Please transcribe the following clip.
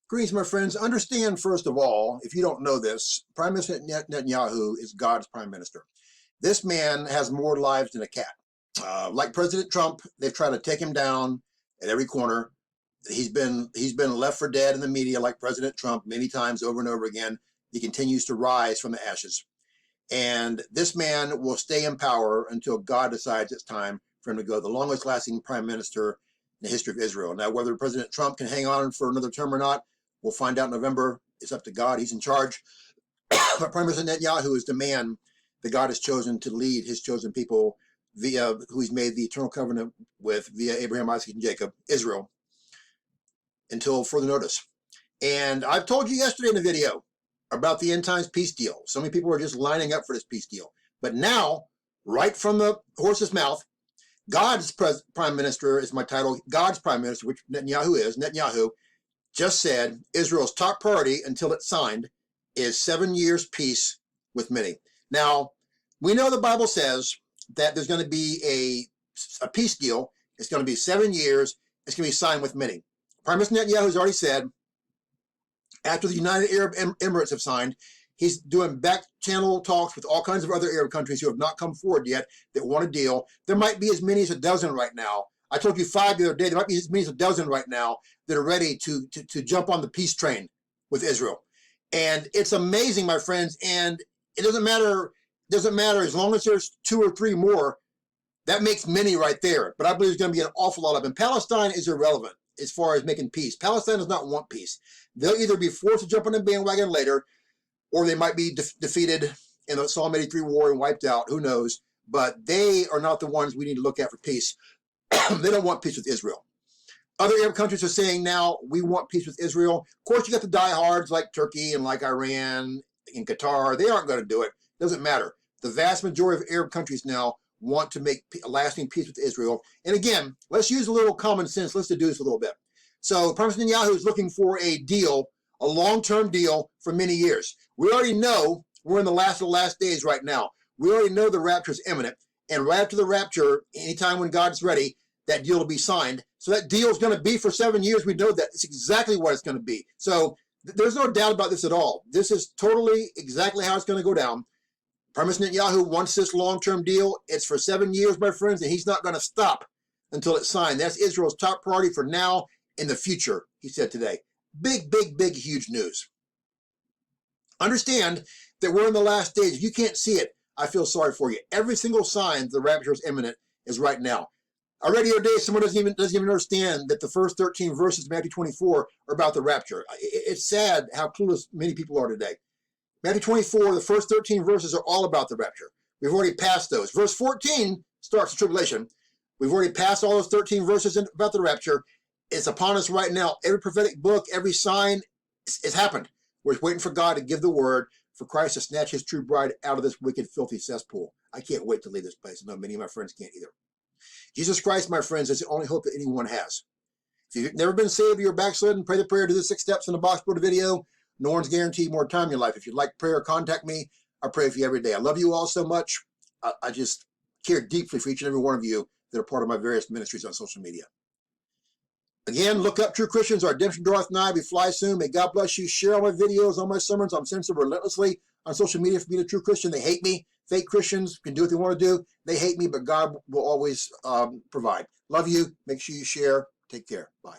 Greetings, my friends. Understand, first of all, if you don't know this, Prime Minister Netanyahu is God's prime minister. This man has more lives than a cat. Like President Trump, they've tried to take him down at every corner. He's been left for dead in the media, like President Trump, many times over and over again. He continues to rise from the ashes. And this man will stay in power until God decides it's time for him to go. The longest lasting prime minister in the history of Israel. Now, whether President Trump can hang on for another term or not, we'll find out in November. It's up to God. He's in charge. But Prime Minister Netanyahu is the man that God has chosen to lead his chosen people via who he's made the eternal covenant with via Abraham, Isaac, and Jacob, Israel, until further notice. And I've told you yesterday in the video about the end times peace deal. So many people are just lining up for this peace deal. But now, right from the horse's mouth, God's prime minister is my title. God's prime minister, which Netanyahu just said Israel's top priority until it's signed is 7 years peace with many. Now, we know the Bible says that there's going to be a peace deal. It's going to be 7 years. It's going to be signed with many. Prime Minister Netanyahu has already said, after the United Arab Emirates have signed, he's doing back channel talks with all kinds of other Arab countries who have not come forward yet that want a deal. There might be as many as a dozen right now. I told you 5 the other day. There might be as many as a dozen right now that are ready to jump on the peace train with Israel. And it's amazing, my friends. And it doesn't matter as long as there's 2 or 3 more. That makes many right there. But I believe there's going to be an awful lot of them. Palestine is irrelevant as far as making peace. Palestine does not want peace. They'll either be forced to jump on the bandwagon later, or they might be defeated in the Psalm 83 war and wiped out. Who knows? But they are not the ones we need to look at for peace. They don't want peace with Israel. Other Arab countries are saying now, we want peace with Israel. Of course, you got the diehards like Turkey and like Iran and Qatar. They aren't going to do it. Doesn't matter. The vast majority of Arab countries now want to make lasting peace with Israel. And again, let's use a little common sense. Let's do this a little bit. So Prime Minister Netanyahu is looking for a deal, a long-term deal for many years. We already know we're in the last of the last days right now. We already know the rapture is imminent. And right after the rapture, anytime when God's ready, that deal will be signed. So that deal is going to be for 7 years. We know that. It's exactly what it's going to be. So there's no doubt about this at all. This is totally exactly how it's going to go down. Prime Minister Netanyahu wants this long-term deal. It's for 7 years, my friends, and he's not going to stop until it's signed. That's Israel's top priority for now and the future, he said today. Big, big, big, huge news. Understand that we're in the last days. If you can't see it, I feel sorry for you. Every single sign the rapture is imminent is right now. I read the other day, someone doesn't even understand that the first 13 verses of Matthew 24 are about the rapture. It's sad how clueless many people are today. Matthew 24, the first 13 verses are all about the rapture. We've already passed those. Verse 14 starts the tribulation. We've already passed all those 13 verses about the rapture. It's upon us right now. Every prophetic book, every sign, it's happened. We're waiting for God to give the word for Christ to snatch his true bride out of this wicked, filthy cesspool. I can't wait to leave this place. I know many of my friends can't either. Jesus Christ, my friends, is the only hope that anyone has. If you've never been saved, you're backslidden, pray the prayer, do the 6 steps in the box below the video. No one's guaranteed more time in your life. If you'd like prayer, contact me. I pray for you every day. I love you all so much. I just care deeply for each and every one of you that are part of my various ministries on social media. Again, look up True Christians. Our redemption draweth nigh. We fly soon. May God bless you. Share all my videos, all my sermons. I'm censored relentlessly on social media for being a true Christian. They hate me. Fake Christians can do what they want to do. They hate me, but God will always provide. Love you. Make sure you share. Take care. Bye.